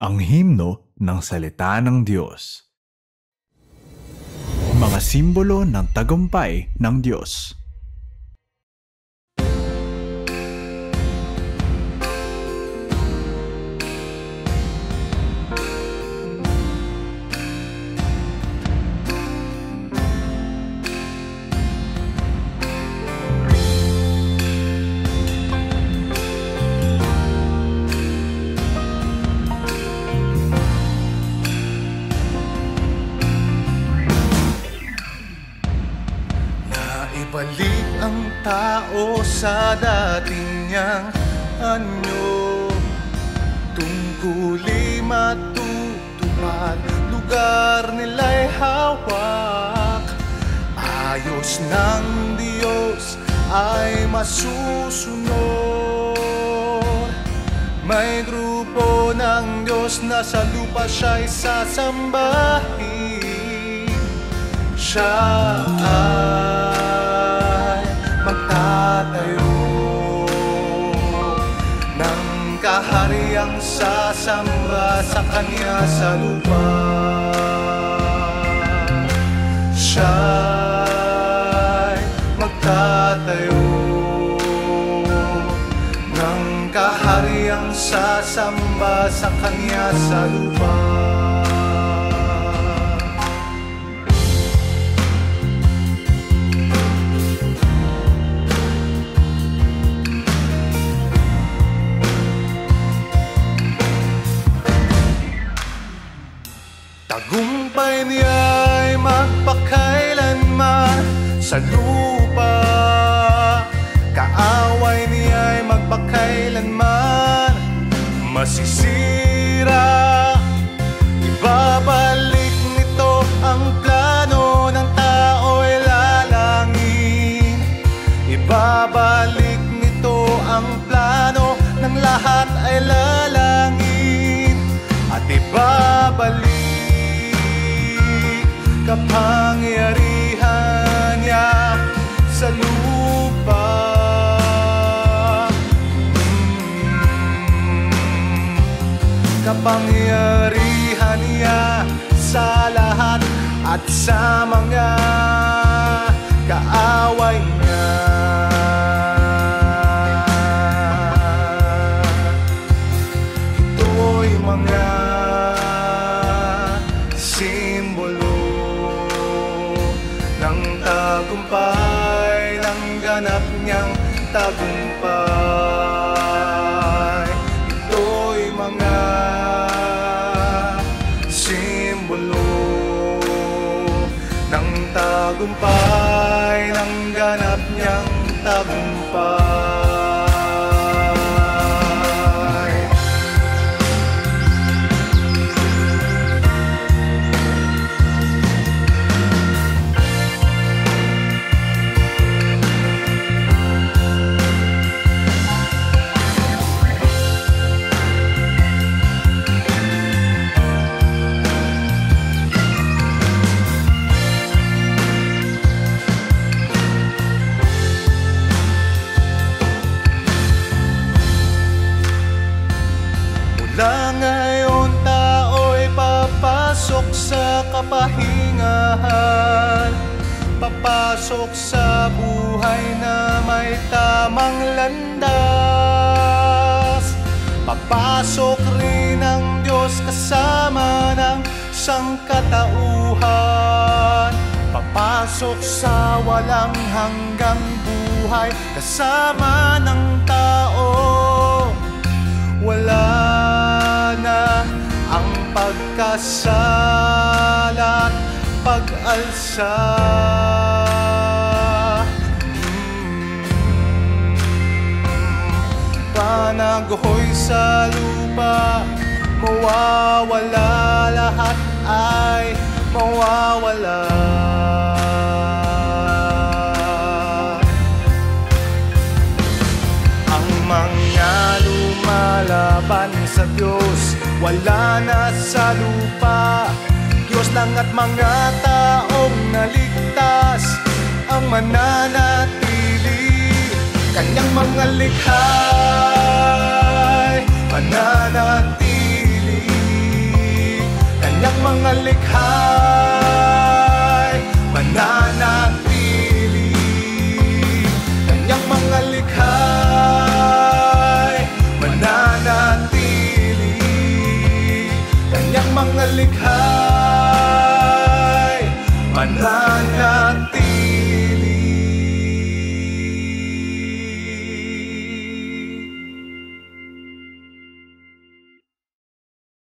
Ang himno ng salita ng Diyos. Mga simbolo ng tagumpay ng Diyos. Balik ang tao sa dating niyang anyo, tungkul'y matutupad, lugar nila'y hawak. Ayos ng Diyos ay masusunod. May grupo ng Diyos na sa lupa siya'y sasambahin. Siya ay magtatayo ng kahariang sasamba sa Kanya sa lupa. Siya'y magtatayo ng kahariang sasamba sa Kanya sa lupa. Tagumpay niya'y magpakailanman sa lupa, kaaway niya'y magpakailanman masisira. Ibabalik nito ang plano ng tao'y lalangin. Ibabalik nito ang plano ng lahat ay lalangin. At ibabalik kapangyarihan niya sa lupa. Kapangyarihan niya sa lahat at sa mga kaaway niya. Ito'y mga simbolo ng tagumpay, ng ganap niyang tagumpay. Ito'y mga simbolo ng tagumpay, ng ganap niyang tagumpay. Mula ngayon tao'y papasok sa kapahingahan, papasok sa buhay na may tamang landas. Papasok rin ang Diyos kasama ng sangkatauhan. Papasok sa walang hanggang buhay kasama ng tao. Wala na ang pagkasala at pag-alsa. Panagoy sa lupa, mawawala, lahat ay mawawala. Ang mga lumalaban sa Diyos, wala na sa lupa. Diyos lang at mga taong naligtas ang mananatili. Kanyang mga likha'y mananatili. mga likha'y mananatili. Kanyang mga likha'y mananatili. Kanyang mga likha'y mananatili.